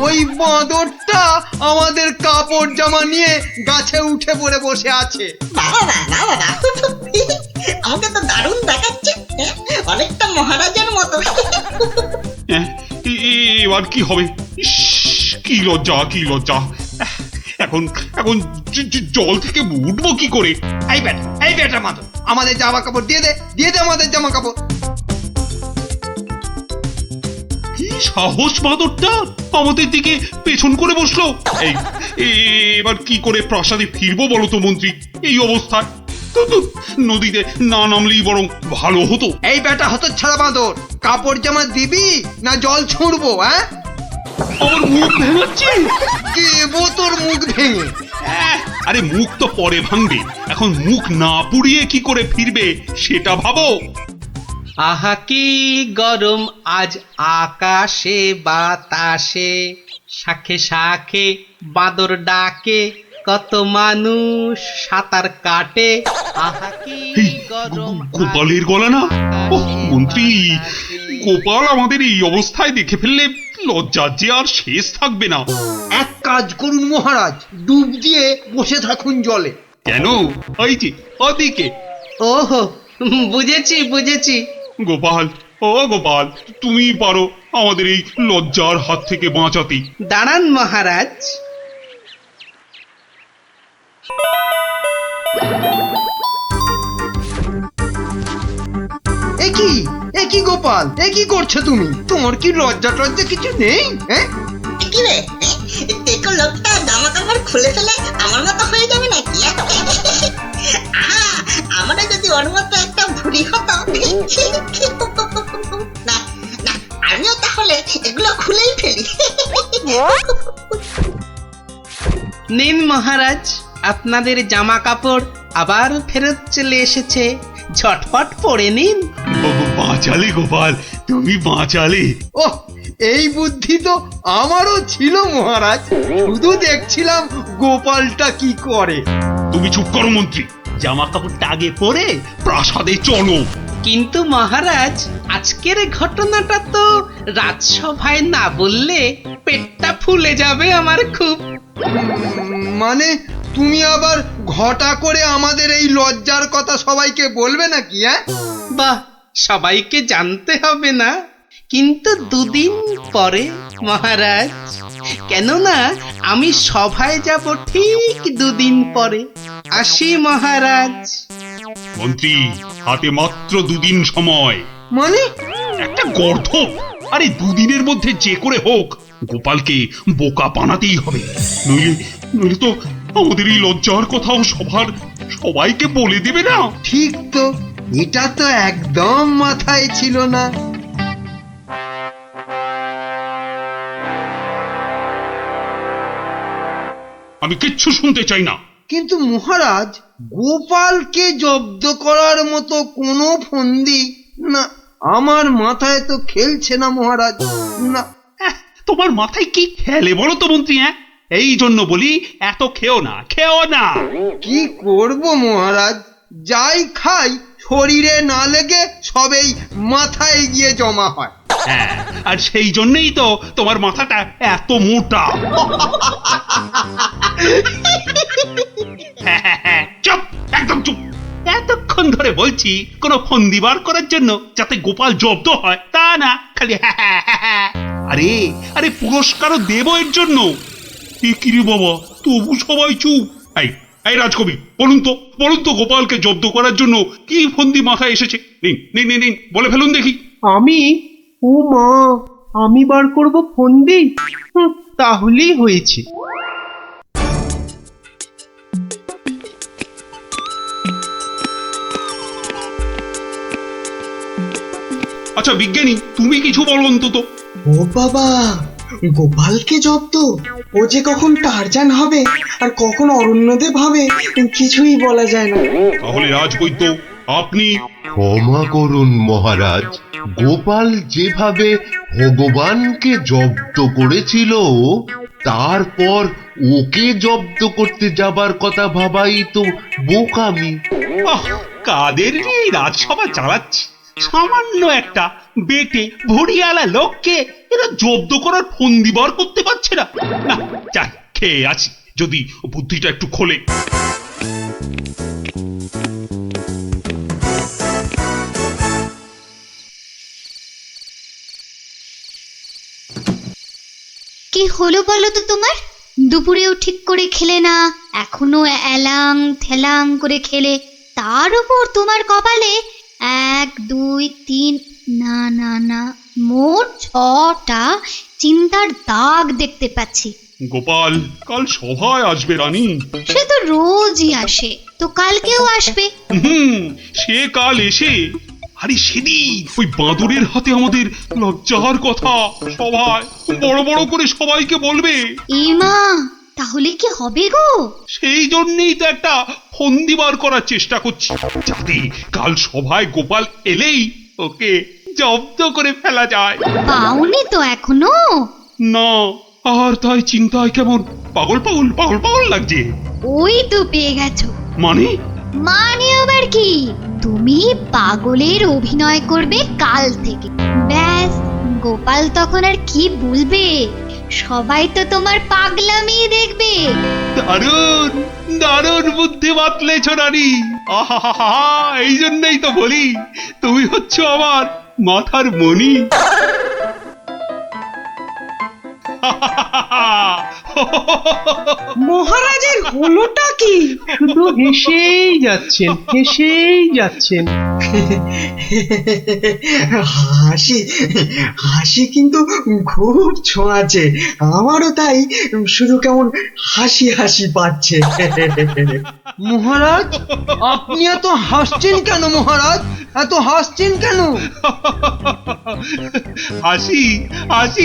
ওই বাঁদরটা আমাদের কাপড় জামা নিয়ে গাছে উঠে পড়ে বসে আছে। বাবা বাবা আমাকে তো দারুণ দেখাচ্ছে, অনেকটা মহারাজের মতো। এবার কি হবে? ইস, কি লজ্জা, কি লজ্জা। এখন এখন জল থেকে উঠবো কি করে? এই বেটা মাদর, আমাদের জামা কাপড় দিয়ে দে আমাদের জামা কাপড়। কি সাহস বাঁদরটা আমাদের দিকে পেছন করে বসলো। এই এবার কি করে প্রাসাদে ফিরবো বলো তো মন্ত্রী, এই অবস্থায়? নদীতে না নামলেই বরং ভালো হতো। এই বেটা হতো ছাড়া বাঁদর, কাপড় জামা দিবি না জল ছুঁড়বো? হ্যাঁ, আমার মুখ ভেঙাচ্ছে। কি তোর মুখ ভেঙে? আরে মুখ তো পরে ভাঙবে, এখন মুখ না পুড়িয়ে কি করে ফিরবে সেটা ভাবো। আহা কি গরম আজ আকাশে বাতাসে, শাখে শাখে বাদর ডাকে, কত মানুষ সাঁতার কাটে। আহা কি গরম গোপালের গলা না? ওহ মন্ত্রী, গোপাল আমাদের এই অবস্থায় দেখে ফেললে লজ্জা যে আর শেষ থাকবে না। এক কাজ করুন মহারাজ, ডুব দিয়ে বসে থাকুন জলে। কেন? ওই যে ওদিকে। ওহো, বুঝেছি বুঝেছি। গোপাল, ও গোপাল, তুমি পারো আমাদের এই লজ্জার হাত থেকে বাঁচাতে। দাঁড়ান মহারাজ। এ কি গোপাল, এ কি করছো তুমি? তোমার কি লজ্জা টজ্জা কিছু নেই? হ্যাঁ, কি রে, দেখো লোকটা জামা কাপড় খুলে ফেলে আমার মতো হয়ে যাবে নাকি? আমারও যদি ওর মতো একটা ভুঁড়ি হতো। না না, আমিও তাহলে এগুলো খুলেই ফেলি। নিন মহারাজ, আপনাদের জামা কাপড় আবার ফেরত চলে এসেছে, ঝটপট পরে নিন। বাঁচালে গোপাল, তুমি বাঁচালে। ওহ, এই বুদ্ধি তো আমারও ছিল মহারাজ, শুধু দেখছিলাম গোপালটা কি করে। তুমি চুপ করো মন্ত্রী, জামা কাপড়টা আগে পরে প্রাসাদে চলো। কিন্তু মহারাজ, আজকের ঘটনাটা তো রাজসভায় না বললে পেটটা ফুলে যাবে আমার খুব। মানে তুমি আবার ঘটা করে আমাদের এই লজ্জার কথা সবাইকে বলবে নাকি? হ্যাঁ, বাহ, সবাইকে জানতে হবে না, কিন্তু দুদিন পরে মহারাজ। কেননা আমি সভায় যাব ঠিক দুদিন পরে। আসি মহারাজ। মন্ত্রী, হাতে মাত্র দুদিন সময়। মানে একটা গর্ধপ। আরে দুদিনের মধ্যে যে করে হোক গোপালকে বোকা বানাতেই হবে, নইলে নইলে তো আমাদের এই লজ্জার কথাও সবাইকে বলে দেবে না। ঠিক তো, এটা তো একদম মাথায় ছিল না। আমি কিচ্ছু শুনতে চাই না। কিন্তু মহারাজ, গোপালকে জব্দ করার মতো কোনো ফন্দি না, আমার মাথায় তো খেলছে না মহারাজ। না, তোমার মাথায় কি খেলে বলো তো মন্ত্রী? এই জন্য বলি এত খেও না, খেও না। কি করব মহারাজ, যাই খাই শরীরে না লেগে সবেই মাথায় গিয়ে জমা হয়। হ্যাঁ, আর সেই জন্যই তো তোমার মাথাটা এত মোটা। চুপ, একদম চুপ। এতক্ষণ ধরে বলছি কোনো ফন্দি বার করার জন্য যাতে গোপাল জব্দ হয়, তা না খালি আরে আরে পুরস্কারও দেব এর জন্য। কি রে বাবা, তবু সবাই চুপ। এই রাজকবি, বলুন তো গোপালকে জব্দ করার জন্য কি ফন্দি মাথায় এসেছে? নিন নিন নিন নিন, বলে ফেলুন দেখি। ও মা, আমি বার করব ফন্দি? তাহলেই হয়েছে। আচ্ছা বিজ্ঞানী, তুমি কিছু বলো অন্তত। ও বাবা, গোপালকে জব্দ? ও যে কখন টারজান হবে আর কখন অরণ্যদেব হবে কিছুই বলা যায় না। তাহলে রাজবৈদ্য, আপনি। ক্ষমা করুন মহারাজ, গোপাল যেভাবে ভগবানকে জব্দ করেছিল তারপর ওকে জব্দ করতে যাবার কথা ভাবাই তো বোকামি। কাদের এই রাজসভা চালাচ্ছি, সামান্য একটা বেটে ভড়িয়ালা লোককে এরা জব্দ করার ফন্দি বার করতে পারছে না। না, যাই খেয়ে আছি, যদি বুদ্ধিটা একটু খোলে। কি হলো বলো তো তোমার? দুপুরেও ঠিক করে খেলে না, এখনো এলাং থেলাং করে খেলে, তার উপর তোমার কপালে 1 2 3 না না না মোট 6টা চিন্তার দাগ দেখতে পাচ্ছি। গোপাল কাল সভায় আসবে রানী। সে তো রোজই আসে, তো কালকেও আসবে। সে কাল এসে, আরে সেদিন ওই বাঁদরের হাতে আমাদের লজ্জার কথা সভায় বড় বড় করে সবাইকে বলবে। মা, তাহলে কি হবে গো? সেই জন্যই তো একটা ফন্দি বার করার চেষ্টা করছি, যাতে কাল সভায় গোপাল এলেই ওকে জব্দ করে ফেলা যায়। পাওনি তো এখনো? না, আর তাই চিন্তায় কেমন পাগল পাগল পাগল পাগল লাগছে। ওই তো পেয়ে গেছো। মানে? মানে আবার কি? তুমি পাগলের অভিনয় করবে কাল থেকে। ব্যাস, গোপাল তখন আর কি বলবে, সবাই তো তোমার পাগলামি দেখবে। দারুণ দারুণ বুদ্ধি বাতলেছ রানী। আহা, এই জন্যই তো বলি তুমি হচ্ছ আমার মাথার মণি। মহারাজের হলোটা কি? শুধু হেসেই যাচ্ছেন, হেসেই যাচ্ছেন। হাসি হাসি কিন্তু খুব ছোঁয়াছে, আমারও তাই শুধু কেমন হাসি হাসি পাচ্ছে। মহারাজ, আপনি এত হাসছেন কেন? মহারাজ, এত হাসছেন কেন? হাসি হাসি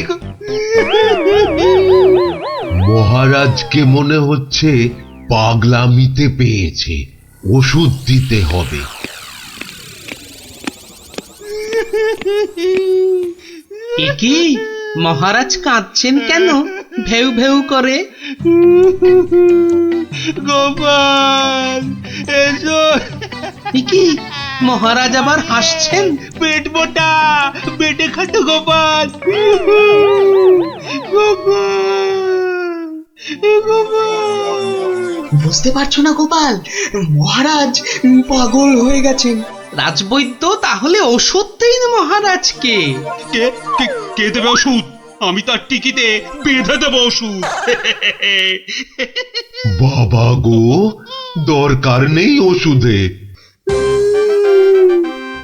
মহারাজকে মনে হচ্ছে পাগলামিতে পেয়েছে, ওষুধ দিতে হবে। এ কি, মহারাজ কাঁদছেন কেন ভেউ ভেউ করে? গোপাল এসো। এ কি, মহারাজ আবার হাসছেন? পেট মোটা পেটে খাটো গোপাল। গোপাল গোপাল, বুঝতে পারছো না গোপাল, মহারাজ পাগল হয়ে গেছেন। রাজবৈদ্য, তাহলে ওষুধ দিন মহারাজকে। কে কে কে দেবে ওষুধ? আমি তার টিকিতে বেঁধে দেবো ওষুধ। বাবা গো, দরকার নেই ওষুধে।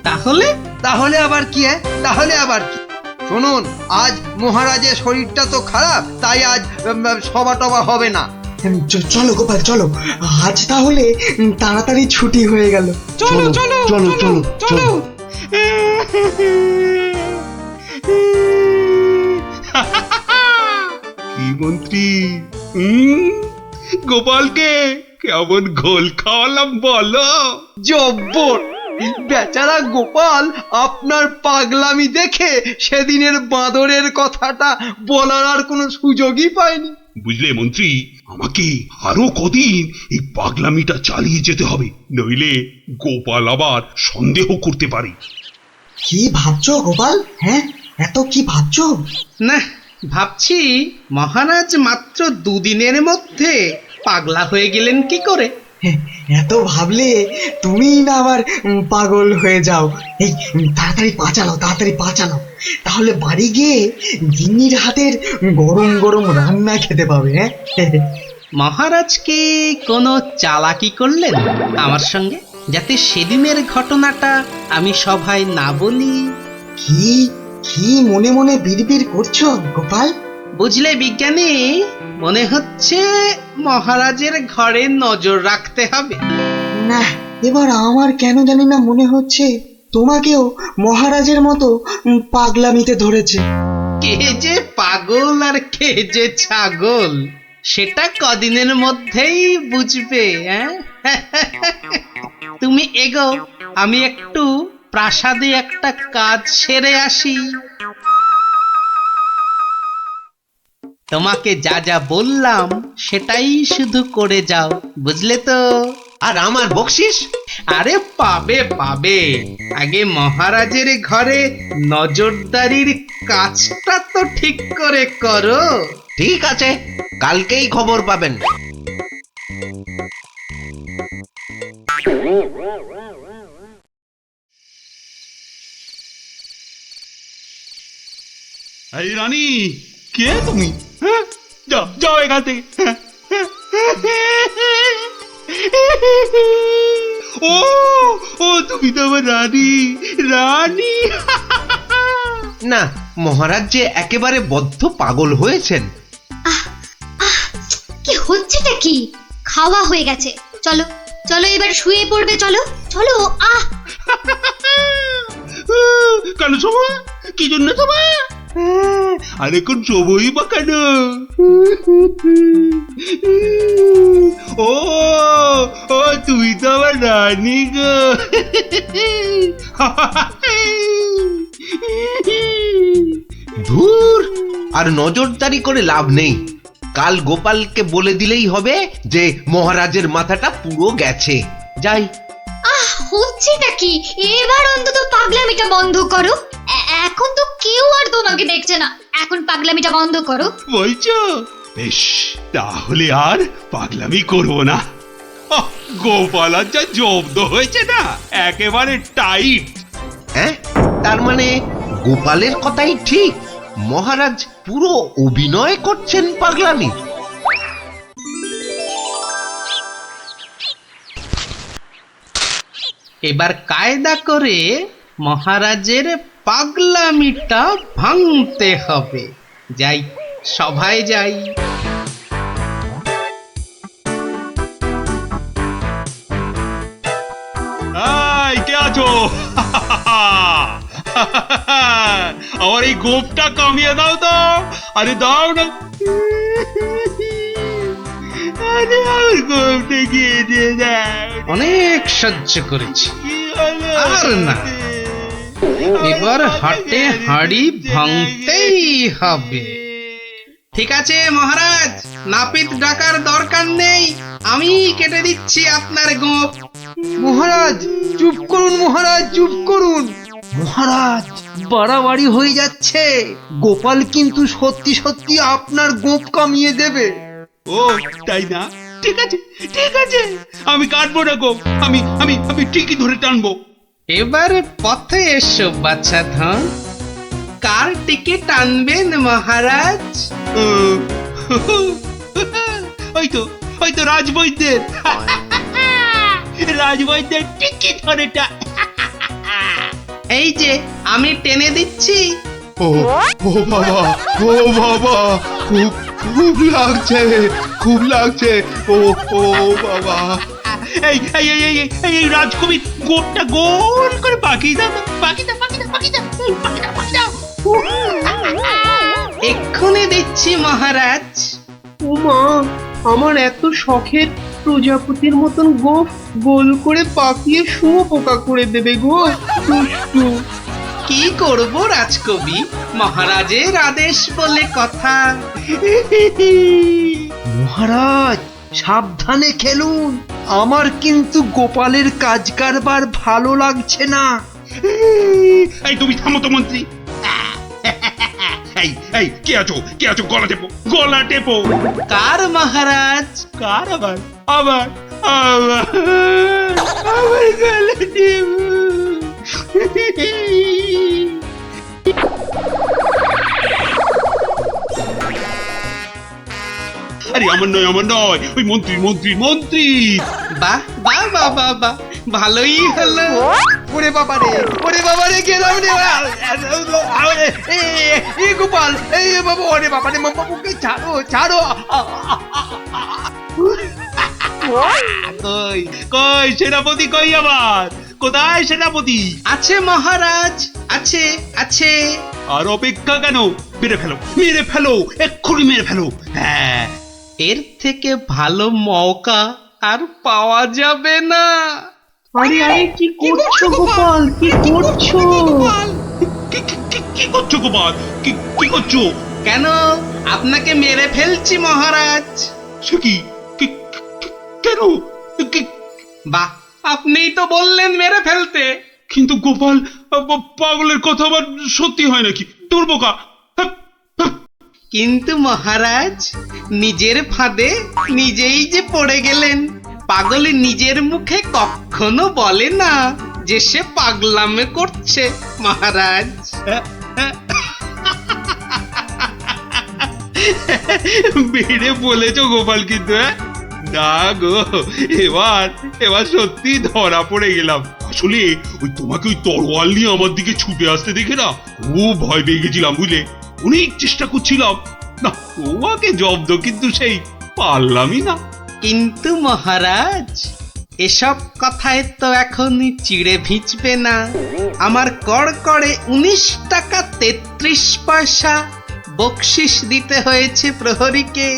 তাহলে? তাহলে আবার কি? তাহলে আবার কি? শুনুন, আজ মহারাজের শরীরটা তো খারাপ, তাই আজ সভা টভা হবে না। চলো গোপাল চলো, আজ তাহলে তাড়াতাড়ি ছুটি হয়ে গেল। চলো চলো চলো চলো চলো। কি মন্ত্রী, গোপালকে কেমন ঘোল খাওয়ালাম বলো? জব্বর! বেচারা গোপাল আপনার পাগলামি দেখে সেদিনের বাঁদরের কথাটা বলার আর কোনো সুযোগই পায়নি। বুঝলে মন্ত্রী, আমাকে আরো কদিন এই পাগলামিটা চালিয়ে যেতে হবে, নইলে গোপাল আবার সন্দেহ করতে পারে। কি ভাবছো গোপাল? হ্যাঁ, এত কি ভাবছো? না, ভাবছি মহারাজ মাত্র 2 দিনের মধ্যে পাগলা হয়ে গেলেন কি করে? এত ভাবলে তুমি না আবার পাগল হয়ে যাও। এই তাড়াতাড়ি পা চালাও, তাহলে বাড়ি গিয়ে গিন্নির হাতের গরম গরম রান্না খেতে পাবে। হ্যাঁ, মহারাজ কি কোনো চালাকি করলেন আমার সঙ্গে, যাতে সেদিনের ঘটনাটা আমি সভায় না বলি? কি কি মনে মনে বিড়বিড় করছো গোপাল? বুঝলে বিজ্ঞানী, মনে হচ্ছে মহারাজের ঘরে নজর রাখতে হবে। না, এবার আমার কেন জানি না মনে হচ্ছে তোমাকেও মহারাজের মতো পাগলামিতে ধরেছে। কে যে পাগল আর কে যে ছাগল, সেটা কদিনের মধ্যেই বুঝবে। তুমি এগো, আমি একটু প্রাসাদে একটা কাজ সেরে আসি। তোমাকে যা যা বললাম সেটাই শুধু করে যাও, বুঝলে তো? আর আমার বকশিস? আরে পাবে পাবে, আগে মহারাজের ঘরে নজরদারির কাজটা তো ঠিক করে করো। ঠিক আছে, কালকেই খবর পাবেন। এই রানী, কে তুমি? হ্যাঁ, যাও যাও এখান থেকে। ও ও তুমি তো আমার রানী, রানী। না, মহারাজ যে একেবারে বদ্ধ পাগল হয়েছেন। কি হচ্ছেটা কি? খাওয়া হয়ে গেছে, চলো চলো এবার শুয়ে পড়বে, চলো চলো। কেন শোভা? কি জন্য শোভা? আরে কোন শোভই বা কেন? ও ও তুমি তো আমার রানী গো। ধুর, আর নজরদারি করে লাভ নেই। কাল গোপালকে বলে দিলেই হবে যে মহারাজের মাথাটা পুরো গেছে। যাই। হচ্ছেটা কি? এবার অন্তত পাগলামিটা বন্ধ করো। এখন তো কেউ আর তোমাকে দেখছে না, এখন পাগলামিটা বন্ধ করো। বলছো? বেশ, তাহলে আর পাগলামি করবো না। গোপাল আর যা জব্দ হয়েছে না, একেবারে টাইট। হ্যাঁ, তার মানে গোপালের কথাই ঠিক, মহারাজ পুরো অভিনয় করছেন পাগলামি। এবার কায়দা করে মহারাজের পাগলামিটা ভাঙতে হবে। যাই, সভায় যাই। এই কে আছো? আমার এই গোপটা কমিয়ে দাও তো। আরে দাও না। আরে আমার গোপটা গিয়ে দিয়ে দাও। অনেক সহ্য করেছি, আর না। এবার হাটে হাঁড়ি ভাঙতেই হবে। ঠিক আছে মহারাজ, নাপিত ডাকার দরকার নেই, আমি কেটে দিচ্ছি আপনার গোপ। মহারাজ চুপ করুন, মহারাজ চুপ করুন। মহারাজ বাড়াবাড়ি হয়ে যাচ্ছে, গোপাল কিন্তু সত্যি সত্যি আপনার গোপ কামিয়ে দেবে। ও তাই না? ঠিক আছে ঠিক আছে, আমি কাটবো না গো, আমি আমি আমি ঠিকই ধরে টানবো। এবার পথে এসো বাচ্চা ধন, কার টিকে টানবেন মহারাজ? ওই তো রাজবৈদ্যের। রাজবৈদ্যের টিকি ধরে এই যে আমি টেনে দিচ্ছি। ও ও বাবা, ও বাবা, খুব খুব লাগছে, খুব লাগছে। ও ও বাবা। এই এই এই এই এই রাজকবি গোপটা গোল করে পাকিয়ে দাও, পাকিয়ে দাও, পাকিয়ে দাও, পাকিয়ে দাও, পাকিয়ে দাও, পাকিয়ে দাও। এক্ষুনি দিচ্ছি মহারাজ। ও মা, আমার এত শখের প্রজাপতির মতন গোফ গোল করে পাকিয়ে শুঁয়োপোকা করে দেবে গো, দুষ্টু। কি করব রাজকবি, মহারাজের আদেশ বলে কথা। মহারাজ সাবধানে খেলুন, আমার কিন্তু গোপালের কাজ কারবার ভালো লাগছে না। এই তুমি থামো তো মন্ত্রী। এই এই কে আছো, কে আছো? গলা টেপো, গলা টেপো। কার মহারাজ? কার? আবার আবার আবার আবার গলা টেপো। আরে আমার নয়, আমার নয়, ওই মন্ত্রী মন্ত্রী মন্ত্রী। বাহ বাহ বাহ বাহ বাহ, ভালোই হলো। ওরে বাবা রে, ওরে বাবা রে, গেলাম রে। এই গোপাল, এই বাবা, ওরে বাবা রে, বাবুকে ছাড়ো ছাড়ো। কই কই সেনাপতি, কই আবার? কোথায় সেনাপতি? আছে মহারাজ, আছে আছে। আর অপেক্ষা কেন? মেরে ফেলো, মেরে ফেলো, এক্ষুনি মেরে ফেলো। হ্যাঁ, এর থেকে ভালো মৌকা আর পাওয়া যাবে না। আরে আরে, কি করছো গোপাল, কি করছো? কি করছো গোপাল? কি করছো? কেন, আপনাকে মেরে ফেলছি মহারাজ। সে কি? কেন? বাহ, আপনিই তো বললেন মেরে ফেলতে। কিন্তু গোপাল পাগলের কথা আবার সত্যি হয় নাকি? তোর বোকা। কিন্তু মহারাজ, নিজের ফাঁদে নিজেই যে পড়ে গেলেন। পাগল নিজের মুখে কখনো বলে না যে সে পাগলামে করছে মহারাজ। বেড়ে বলেছ গোপাল, কিন্তু না গো, এবার সত্যি ধরা পড়ে গেলাম। আসলে ওই তোমাকে ওই তরোয়াল নিয়ে আমার দিকে ছুটে আসতে দেখে না খুব ভয় পেয়ে গেছিলাম, বুঝলে? অনেক চেষ্টা করছিলাম না তোমাকে জব্দ, কিন্তু সেই পারলামই না। কিন্তু মহারাজ, এসব কথায় তো এখন চিড়ে ভিজবে না। আমার কড়কড়ে 19 টাকা 33 পয়সা বকশিস দিতে হয়েছে প্রহরীকে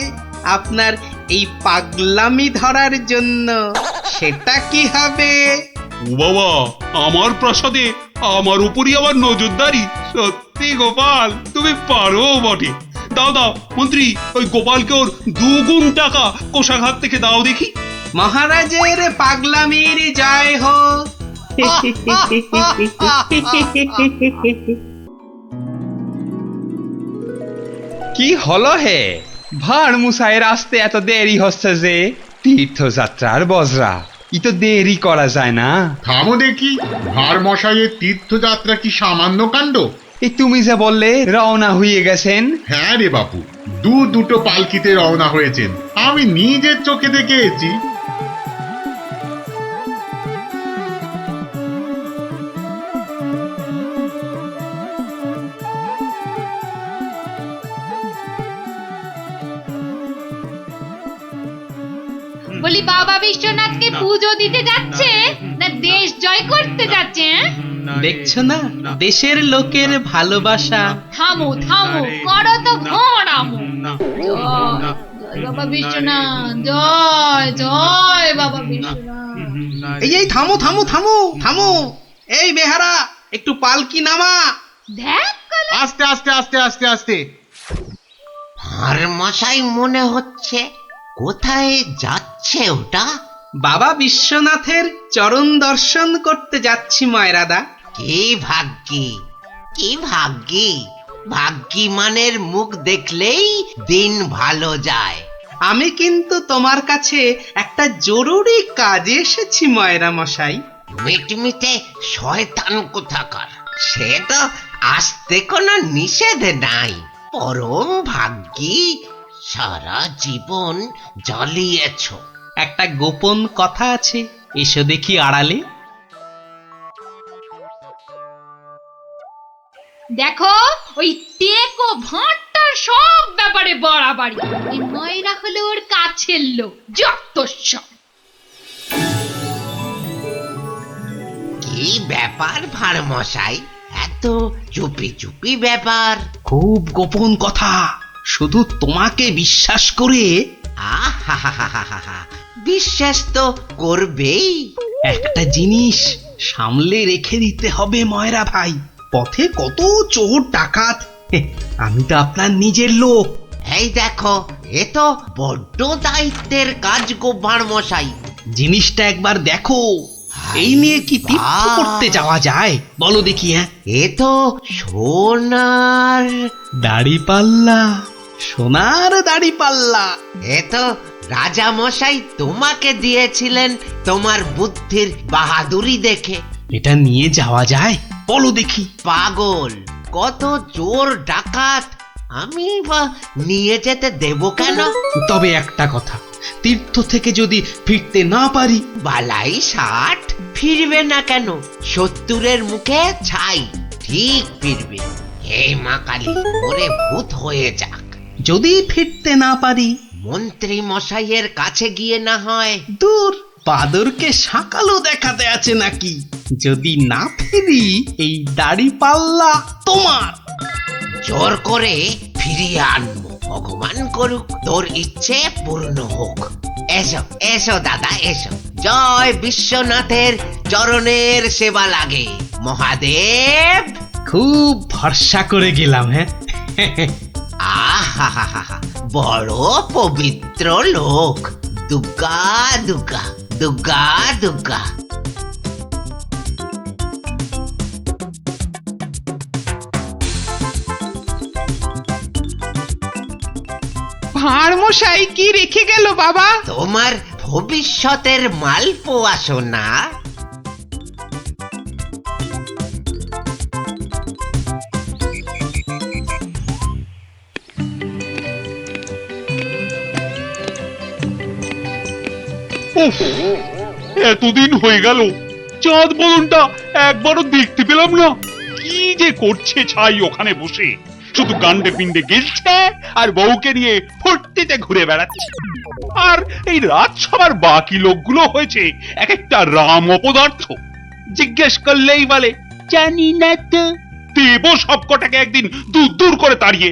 আপনার এই পাগলামি ধরার জন্য। সেটা কি হবে? ও বাবা, আমার প্রাসাদে আমার উপরই আবার নজরদারি? সত্যি গোপাল, তুমি পারো বটে। দাও দাও মন্ত্রী, ওই গোপালকে ওর 2 গুণ টাকা কোষাঘাত থেকে দাও দেখি। মহারাজের পাগলামির জয় হোক। কি হলো হে? ভাঁড় মুসাইয়ের আসতে এত দেরি হচ্ছে যে? তীর্থযাত্রার বজরা, ই তো দেরি করা যায় না। থামো দেখি, ভার মশাইয়ের তীর্থযাত্রা কি সামান্য কাণ্ড? এই তুমি যে বললে রওনা হয়ে গেছেন। হ্যাঁ রে বাপু, দুটো পালকিতে রওনা হয়েছেন, আমি নিজের চোখে দেখে এসেছি। বলি বাবা বিশ্বনাথকে পুজো দিতে যাচ্ছে না দেশ জয় করতে যাচ্ছে? দেখছো না দেশের লোকের ভালোবাসা। থামো থামো, করো তো ঘোরামো। জয় বাবা বিশ্বনাথ, জয় জয় বাবা বিশ্বনাথ। এই থামো থামো থামো থামো, এই বেহারা একটু পালকি নামা। দেখ আস্তে আস্তে আস্তে আস্তে আস্তে। আর মশাই মনে হচ্ছে, কোথায় যাচ্ছে ওটা? বাবা বিশ্বনাথের চরণ দর্শন করতে যাচ্ছি ময়রাদা। কি ভাগ্যি, কি ভাগ্যি! ভাগ্যিমানের মুখ দেখলেই দিন ভালো যায়। আমি কিন্তু তোমার কাছে একটা জরুরি কাজে এসেছি ময়রা মশাই। মিটমিটে শয়তান কোথাকার, সে তো আসতে কোনো নিষেধ নাই। পরম ভাগ্যি, সারা জীবন জ্বালিয়েছ। একটা গোপন কথা আছে, এসো দেখি আড়ালে। দেখো, ওই টেকো ভাঁড়টার সব ব্যাপারে বাড়াবাড়ি। এই ময়রা হলো ওর কাছের লোক, যত সব। কি ব্যাপার ভাঁড় মশাই, এত চুপি চুপি ব্যাপার? খুব গোপন কথা, শুধু তোমাকে বিশ্বাস করে। আহা, বিশ্বাস তো করবেই। একটা জিনিস সামলে রেখে দিতে হবে ময়রা ভাই, পথে কত চোর ডাকাত। আমি তো আপনার নিজের লোক। এই দেখো, এ তো বড্ড দায়িত্বের কাজ গো ভাঁড় মশাই। জিনিসটা একবার দেখো, এই নিয়ে কি তীর্থ করতে যাওয়া যায় বলো দেখি? এ তো সোনার দাড়িপাল্লা, সোনার দাড়িপাল্লা। এ তো রাজা মশাই তোমাকে দিয়েছিলেন তোমার বুদ্ধির বাহাদুরি দেখে। এটা নিয়ে যাওয়া যায় বলো দেখি? পাগল, কত চোর ডাকাত, আমি বা নিয়ে যেতে দেব কেন? তবে একটা কথা, তীর্থ থেকে যদি ফিরতে না পারি? বালাই 60 ফিরবে না কেন? 70-এর মুখে ছাই, ঠিক ফিরবে। হে মা কালী, ওরে ভূত হয়ে যাক। যদি ফিরতে না পারি? মন্ত্রী মশাইয়ের কাছে গিয়ে না হয়। দূর, বাদরকে সাকালো দেখাতে আছে নাকি? যদি না ফিরি, এই দাড়িপাল্লা তোমার। জোর করে ফিরিয়ে আনবো, ভগবান করুক তোর ইচ্ছে পূর্ণ হোক। এসো এসো দাদা, এসো। জয় বিশ্বনাথের চরণের সেবা লাগে মহাদেব। খুব ভরসা করে গেলাম। হ্যাঁ, আহা, বড় পবিত্র লোক। দুর্গা দুর্গা, দুগ্গা দুগ্গা। ভাঁড় মশাই কি রেখে গেল বাবা? তোমার ভবিষ্যতের মালপোয়া সোনা। উফ, এতদিন হয়ে গেল চাঁদ বদনটা একবারও দেখতে পেলাম না। কি যে করছে ছাই ওখানে বসে, শুধু গান্ডে পিণ্ডে গেলছে আর বউকে নিয়ে ফুর্তিতে ঘুরে বেড়াচ্ছে। আর এই রাজসভার বাকি লোকগুলো হয়েছে এক একটা রাম অপদার্থ। জিজ্ঞেস করলেই বলে জানি না তো। দেব সবকটাকে একদিন দূর দূর করে তাড়িয়ে।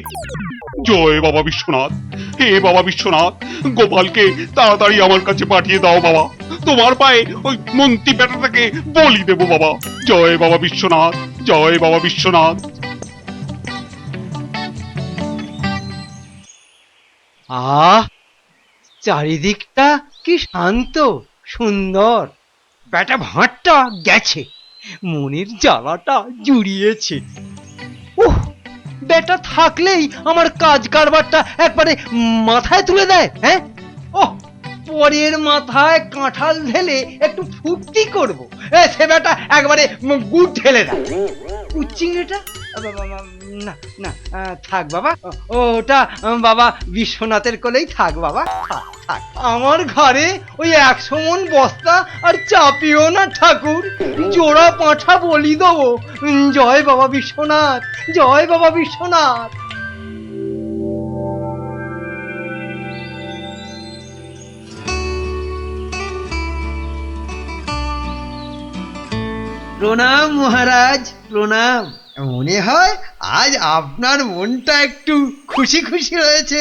জয় বাবা বিশ্বনাথ, হে বাবা বিশ্বনাথ, গোপালকে তাড়াতাড়ি আমার কাছে পাঠিয়ে দাও বাবা। তোমার পায়ে ওই মন্ত্রী বেটাটাকে বলি দেব বাবা। জয় বাবা বিশ্বনাথ, জয় বাবা বিশ্বনাথ। আহ, চারিদিকটা কি শান্ত সুন্দর। বেটা ভাঁড়টা গেছে, মনের জ্বালাটা জুড়িয়েছে। উহ, বেটা থাকলেই আমার কাজ কারবারটা একবারে মাথায় তুলে দেয়। হ্যাঁ, ওহ, পরের মাথায় কাঁঠাল ঢেলে একটু ফুর্তি করব, সে বেটা একবারে গুড় ঢেলে দেয়। চিংড়িটা না না, থাক বাবা, ওটা বাবা বিশ্বনাথের কোলেই থাক বাবা, থাক থাক। আমার ঘরে ওই 100 মণ বস্তা আর চাপিও না ঠাকুর, জোড়া পাঁঠা বলি দেবো। জয় বাবা বিশ্বনাথ, জয় বাবা বিশ্বনাথ। প্রণাম মহারাজ, প্রণাম। মনে হয় আজ আপনার মনটা একটু খুশি খুশি রয়েছে।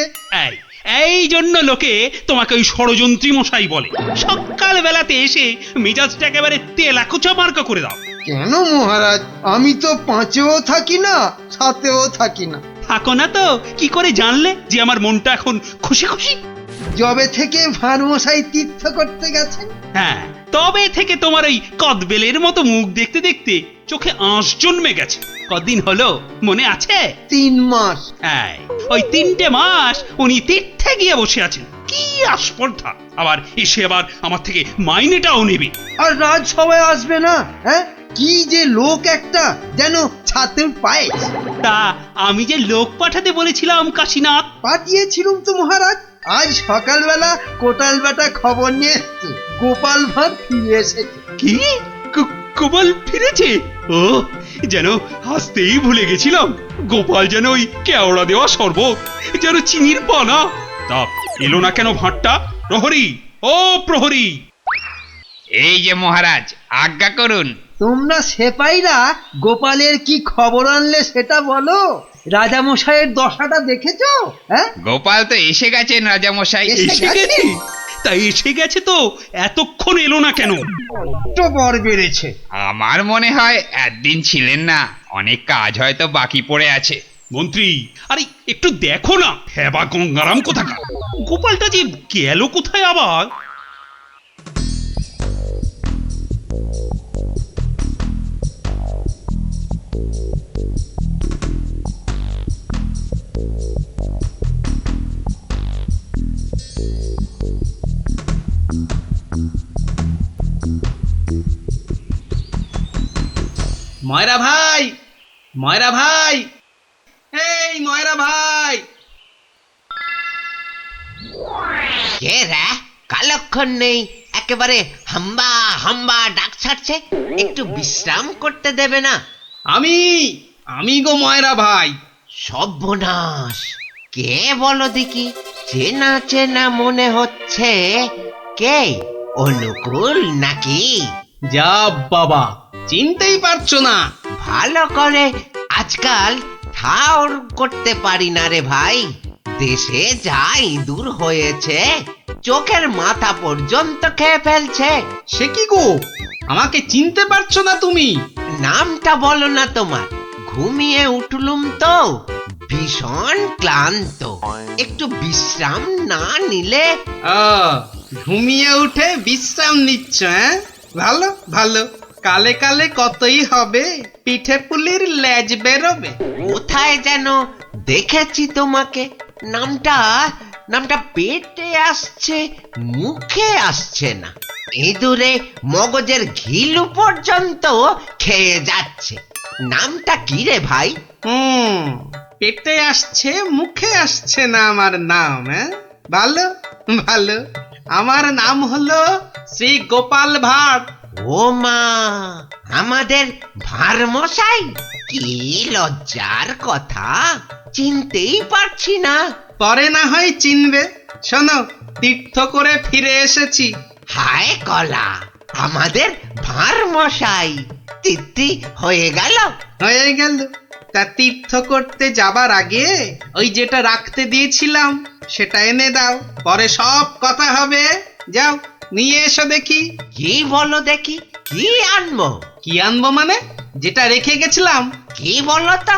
এই জন্য লোকে তোমাকে ওই ষড়যন্ত্রী মশাই বলে। সকাল বেলাতে এসে মেজাজটা একেবারে তেলাকুচা মার্কা করে দাও। কেন মহারাজ, আমি তো 5এও থাকি না 7এও থাকি না। থাকো না তো কি করে জানলে যে আমার মনটা এখন খুশি খুশি? যবে থেকে ভাঁড় মশাই তীর্থ করতে গেছেন। হ্যাঁ, তবে থেকে তোমার ওই কদবেলের মতো মুখ দেখতে দেখতে চোখে আঁশ জন্মে গেছে। কদিন হলো মনে আছে? 3 মাস। হ্যাঁ, ওই 3টে মাস উনি তীর্থে গিয়ে বসে আছেন। কি আস্পর্ধা! আবার এসে আবার আমার থেকে মাইনেটাও নেবে। আর রাজসভায় আসবে না? হ্যাঁ, কি যে লোক একটা, যেন ছাতুর পায়েস। তা আমি যে লোক পাঠাতে বলেছিলাম কাশীনাথ, পাঠিয়েছিলাম তো মহারাজ। আজ সকালবেলা কোটাল বেটা খবর নিয়ে এসছে, গোপাল ভাঁড় ফিরে এসেছে। কি? গোপাল ফিরেছে? ও, যেন হাসতেই ভুলে গেছিলাম। গোপাল যেন ওই কেওড়া দেওয়া শরবত, যেন চিনির পানা। তা এলো না কেন ভাঁড়টা? প্রহরী, ও প্রহরী! এই যে মহারাজ, আজ্ঞা করুন। তোমরা সেপাইরা গোপালের কি খবর আনলে সেটা বলো। রাজামশাইয়ের দশাটা দেখেছো? হ্যাঁ, গোপাল তো এসে গেছেন রাজামশাই। এসে গেছে? তাই এসে গেছে তো এতক্ষণ এলো না কেন? তো বর বেড়েছে। আমার মনে হয় একদিন ছিলেন না, অনেক কাজ হয়তো বাকি পড়ে আছে। মন্ত্রী, আরে একটু দেখো না, হেবা গঙ্গারাম কোথাকার! গোপালটা যে গেল কোথায় আবার? ময়রা ভাই, ময়রা ভাই, এই ময়রা ভাই! কে রে? কালক্ষণ নেই, একেবারে হাম্বা হাম্বা ডাক ছাড়ছে। একটু বিশ্রাম করতে দেবে না? আমি গো ময়রা ভাই। সর্বনাশ! কে বলো দেখি? চেনা চেনা মনে হচ্ছে। কে? অনুকূল নাকি? যা বাবা, চিনতেই পারছো না? ভালো করে আজকাল ঠাউর করতে পারি না রে ভাই। দেশে যা ইঁদুর হয়েছে, চোখের মাথা পর্যন্ত খেয়ে ফেলছে। সে কি গো, আমাকে চিনতে পারছো না তুমি? নামটা বলো না তোমার। ঘুমিয়ে উঠলুম তো, ভীষণ ক্লান্ত। একটু বিশ্রাম না নিলে। ঘুমিয়ে উঠে বিশ্রাম নিচ্ছ, হ্যাঁ? ভালো ভালো, কালে কালে কতই হবে, পিঠে পুলির লেজ বেরোবে। কোথায় যেন দেখেছি তোমাকে, নামটা নামটা পেটে আসছে, মুখে আসছে না। ইঁদুরে মগজের ঘিলু পর্যন্ত খেয়ে যাচ্ছে। নামটা কি রে ভাই? পেটে আসছে, মুখে আসছে না আমার নাম, হ্যাঁ? ভালো ভালো, আমার নাম হলো শ্রী গোপাল ভাঁড়। ও মা, আমাদের ভাঁড় মশাই! কি লজ্জার কথা, চিনতেই পারছি না। পরে না হয় চিনবে। শোনো, তীর্থ করে ফিরে এসেছি। হায় কলা, আমাদের ভাঁড় মশাই তিথি হয়ে গেল। হয়ে গেল। তা তীর্থ করতে যাবার আগে ওই যেটা রাখতে দিয়েছিলাম সেটা এনে দাও, পরে সব কথা হবে। যাও নিয়ে এসো দেখি। কি বলো দেখি, কি আনবো? কি আনবো মানে? যেটা রেখে গেছিলাম। কি বলো তো,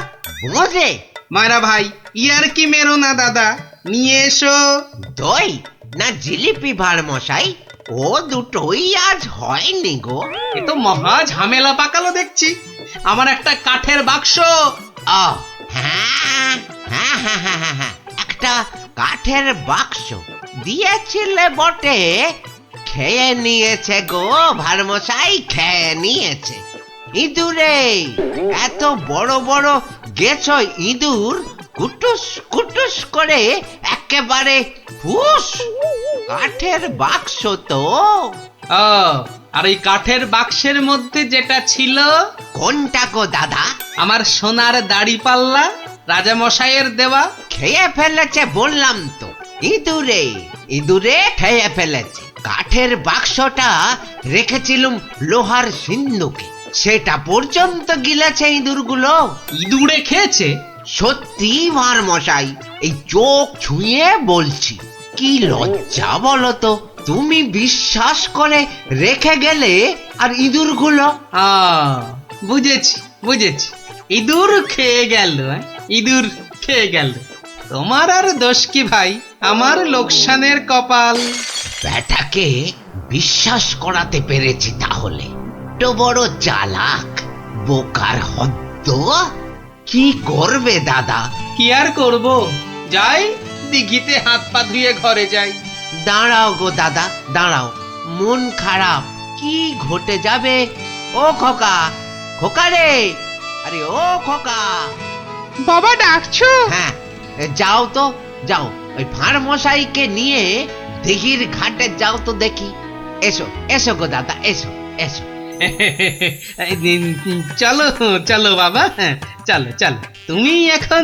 বোঝে? মায়েরা ভাই, ইয়ার কি মেরো না দাদা, নিয়ে এসো। দই না জিলিপি ভাঁড় মশাই? ও দুটোই আজ হয়নি গো। এ তো মহা ঝামেলা পাকালো দেখছি। আমার একটা কাঠের বাক্স। ও হ্যাঁ হ্যাঁ হ্যাঁ হ্যাঁ হ্যাঁ হ্যাঁ, একটা কাঠের বাক্স দিয়েছিলে বটে, খেয়ে নিয়েছে গো ভাঁড় মশাই, খেয়ে নিয়েছে। ইঁদুরে, এত বড় বড় গেছ ইঁদুর, কুটুস কুটুস করে একেবারে ফুস। কাঠের বাক্স তো। ও, আর ওই কাঠের বাক্সের মধ্যে যেটা ছিল। কোনটা গো দাদা? আমার সোনার দাড়ি পাল্লা, রাজা মশাইয়ের দেওয়া। খেয়ে ফেলেছে বললাম তো, ইঁদুরে ইঁদুরে খেয়ে ফেলেছে। কাঠের বাক্সটা রেখেছিলুম লোহার সিন্ধুকে, সেটা পর্যন্ত গিলেছে ইঁদুরগুলো। ইঁদুরে খেয়েছে? সত্যি ভাঁড় মশাই, এই চোখ ছুঁয়ে বলছি। কি লজ্জা বলো তো, তুমি বিশ্বাস করে রেখে গেলে আর ইঁদুরগুলো। বুঝেছি বুঝেছি, ইঁদুর খেয়ে গেল। ইঁদুর খেয়ে গেল। তোমার আর দোষ কি ভাই, আমার লোকসানের কপাল। ব্যাটাকে বিশ্বাস করাতে পেরেছি তাহলে। তো বড় চালাক, বোকার হদ্দ। কি করবে দাদা? কি আর করব, যাই দিঘিতে হাত পা ধুয়ে ঘরে যাই। দাঁড়াও গো দাদা, দাঁড়াও, মন খারাপ। কি ঘটে যাবে? ও খোকা, খোকা রে, আরে ও খোকা। বাবা ডাকছো? হ্যাঁ, যাও তো যাও, ওই ভাঁড় মশাইকে নিয়ে দিঘির ঘাটে যাও তো দেখি। এসো এসো গো দাদা, এসো এসো। চলো চলো বাবা, চলো চলো, তুমি এখন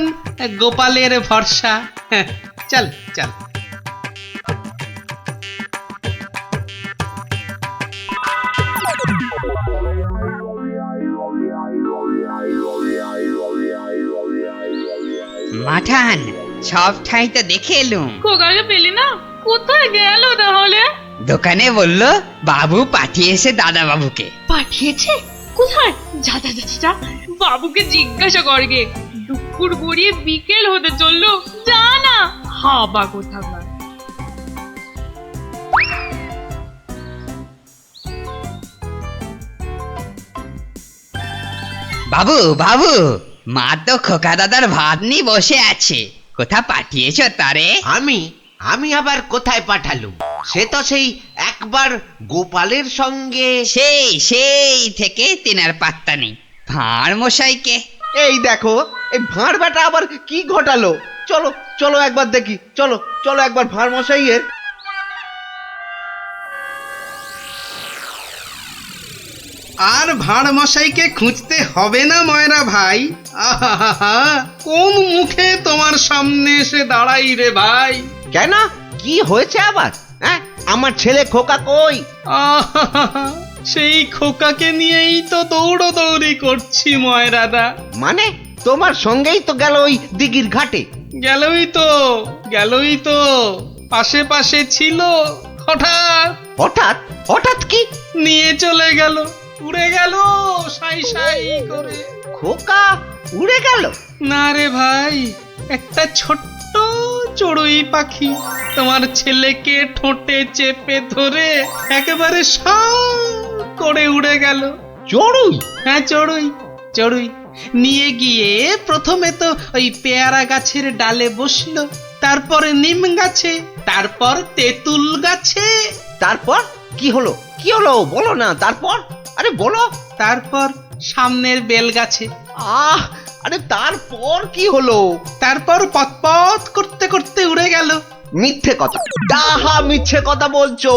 গোপালের ভরসা। চল চল। মাঠান, সব ঠাই তো দেখে এলুম। খোকাকে পেলি না? কোথায় গেল তাহলে? দোকানে বললো বাবু পাঠিয়েছে দাদা বাবুকে। পাঠিয়েছে? কোথায়? যা যা যা যা, বাবুকে জিজ্ঞাসা করগে। দুপুর গড়িয়ে বিকেল হতে চললো, যা না। হাবা কোথাকার। বাবু বাবু, মা তো খোকা দাদার ভাত নিয়ে বসে আছে, কোথা পাঠিয়েছ তারে? আমি আবার কোথায় পাঠালুম? সে তো সেই একবার গোপালের সঙ্গে। সেই থেকে তিনার পাত্তা নেই। ভাঁড় মশাইকে। এই দেখো, এই ভাঁড় বেটা আবার কি ঘটালো। চলো চলো একবার দেখি, চলো চলো একবার ভাঁড় মশাইয়ের। আর ভাঁড় মশাইকে খুঁজতে হবে না ময়রা ভাই। আহা, কোন মুখে তোমার সামনে এসে দাঁড়াই রে ভাই। কেন, কি হয়েছে আবার? হ্যাঁ, আমার ছেলে খোকা কই? সেই খোকাকে নিয়েই তো দৌড়দৌড়ি করছি ময়রাদা। মানে তোমার সঙ্গেই তো গেল ওই দিঘির ঘাটে? গেলই তো পাশে পাশে ছিল, হঠাৎ হঠাৎ হঠাৎ কি? নিয়ে চলে গেল, উড়ে গেল সাই সাই করে। খোকা উড়ে গেল? না রে ভাই, একটা ছোট্ট চড়ুই পাখি তোমার ছেলেকে ঠোঁটে চেপে ধরে একেবারে সাঁ করে উড়ে গেল। চড়ুই? হ্যাঁ, চড়ুই চড়ুই নিয়ে গিয়ে প্রথমে তো ওই পেয়ারা গাছের ডালে বসলো, তারপরে নিম গাছে, তারপর তেঁতুল গাছে, তারপর কি হলো? কি হলো বলো না। তারপর আরে বলো। তারপর সামনের বেল গাছে। আরে তারপর কি হলো? তারপর পথ করতে করতে উড়ে গেল। মিথ্যে কথা, ডাহা মিথ্যে কথা বলছো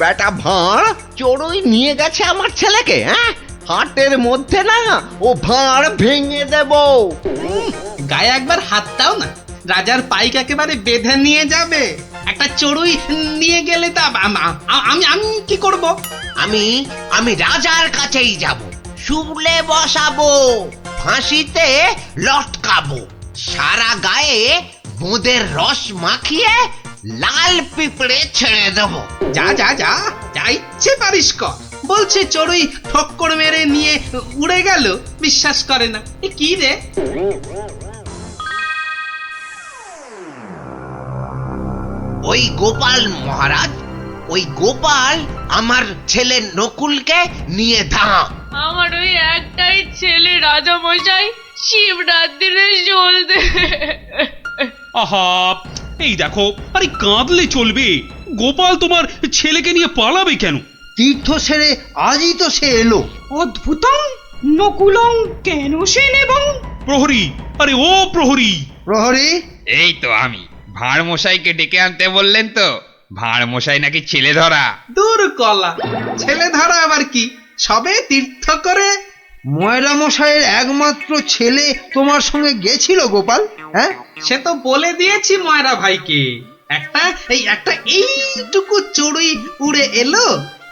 বেটা ভাঁড়। চড়ুই নিয়ে গেছে আমার ছেলেকে? হ্যাঁ, হাটের মধ্যে না ও ভাঁড় ভেঙে দেব। গায়ে একবার হাত দাও না, রাজার পাইক একেবারে বেঁধে নিয়ে যাবে। একটা চড়ুই নিয়ে গেলে তা আমি কি করব? আমি রাজার কাছেই যাব, শুলে বসাবো, ফাঁসিতে লটকাবো, সারা গায়ে বোঁদের রস মাখিয়ে লাল পিঁপড়ে ছেড়ে দেবো। যা যা যা যা ইচ্ছে পারিস কর। বলছে চড়ুই ঠক্কর মেরে নিয়ে উড়ে গেল, বিশ্বাস করে না। এ কি রে? ওই গোপাল মহারাজ, ওই গোপাল আমার ছেলে নকুলকে নিয়ে ধাম। আমার ওই একটাই ছেলে রাজা মশাই, শিবরাত্রিরে চলতে। আহা, এই দেখো, আরে কাঁদলে চলবে? গোপাল তোমার ছেলেকে নিয়ে পালাবে কেন? তীর্থ সেরে আজই তো সে এলো। অদ্ভুতং নকুলং কেন সে নেবং। প্রহরী, আরে ও প্রহরী! প্রহরী, এই তো আমি। ভাঁড় মশাইকে ডেকে আনতে বললেন তো? ভাঁড় মশাই নাকি ছেলে ধরা। দূর কলা, ছেলে ধরা আবার কি? সবে তীর্থ করে। ময়রা মশাইয়ের একমাত্র ছেলে তোমার সঙ্গে গেছিল গোপাল? হ্যাঁ, সে তো বলে দিয়েছি ময়রা ভাইকে। একটা এইটুকু চড়ুই উড়ে এলো,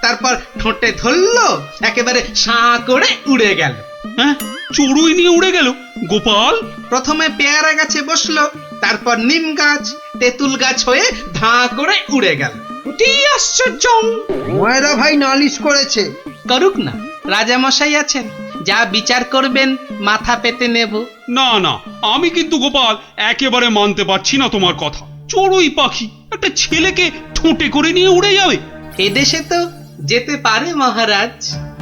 তারপর ঠোঁটে ধরলো, একেবারে সাঁ করে উড়ে গেল। হ্যাঁ, চড়ুই নিয়ে উড়ে গেল গোপাল? প্রথমে পেয়ারা গাছে বসলো, তারপর নিম গাছ, তেঁতুল গাছ হয়ে ধাঁ করে উড়ে গেল। অতি আশ্চর্য। ময়রা ভাই নালিশ করেছে। করুক না, রাজা মশাই আছেন, যা বিচার করবেন মাথা পেতে নেব। না না, আমি কিন্তু গোপাল একেবারে মানতে পারছি না তোমার কথা। চড়ুই পাখি একটা ছেলেকে ঠোঁটে করে নিয়ে উড়ে যাবে? এদেশে তো যেতে পারে মহারাজ।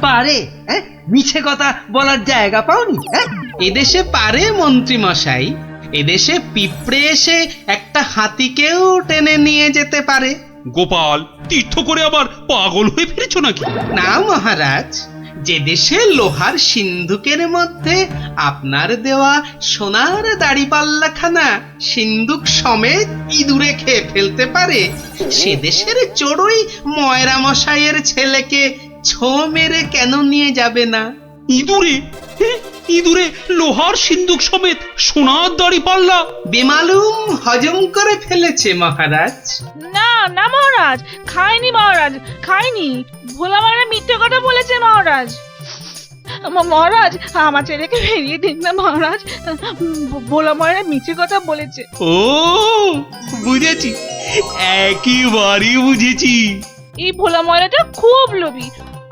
পারে? হ্যাঁ, মিছে কথা বলার জায়গা পাওনি? হ্যাঁ, এদেশে পারে মন্ত্রী মশাই। এদেশে পিঁপড়ে এসে একটা হাতিকেও টেনে নিয়ে যেতে পারে। গোপাল, তীর্থ করে আবার পাগল হয়ে ফিরেছো নাকি? না মহারাজ, যে দেশে লোহার সিন্ধুকের মধ্যে আপনার দেওয়া সোনার দাড়িপাল্লাখানা সিন্ধুক সমেত ইঁদুরে খেয়ে ফেলতে পারে, সে দেশের চড়ুই ময়রা মশাইয়ের ছেলেকে ছো মেরে কেন নিয়ে যাবে না? ইঁদুরে? ইঁদুরে লোহার সিন্ধুক সমেত সোনার দাড়ি পাল্লা? বেমালুম হজম করে ফেলেছে মহারাজ। না না মহারাজ, খাইনি মহারাজ, খাইনি। ভোলা মারা মিথ্যে কথা বলেছে মহারাজ। মহারাজ, আমার ছেলেকে ফিরিয়ে দিন না মহারাজ। ভোলা মারা মিথ্যে কথা বলেছে। ও বুঝেছি, একেবারে বুঝেছি। এই ভোলা ময়রাটা খুব লোভী।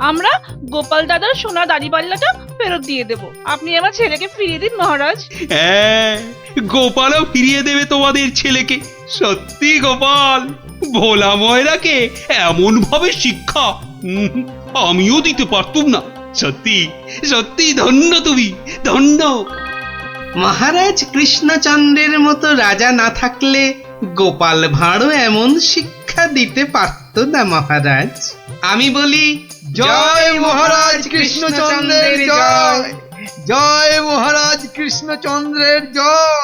আমরা গোপাল দাদার সোনা দাড়িপাল্লাটা ফেরত দিয়ে দেব। আপনি আমার ছেলেকে ফিরিয়ে দিন মহারাজ। হ্যাঁ, গোপালও ফিরিয়ে দেবে তোমাদের ছেলেকে। সত্যি গোপাল, ভোলা ময়রাকে এমন ভাবে শিক্ষা আমিও দিতে পারতুম না। সত্যি সত্যি ধন্য তুমি, ধন্য। মহারাজ কৃষ্ণচন্দ্রের মতো রাজা না থাকলে গোপাল ভাঁড়ও এমন শিক্ষা দিতে পারত না মহারাজ। আমি বলি জয় মহারাজ কৃষ্ণচন্দ্রের জয়, জয় মহারাজ কৃষ্ণচন্দ্রের জয়।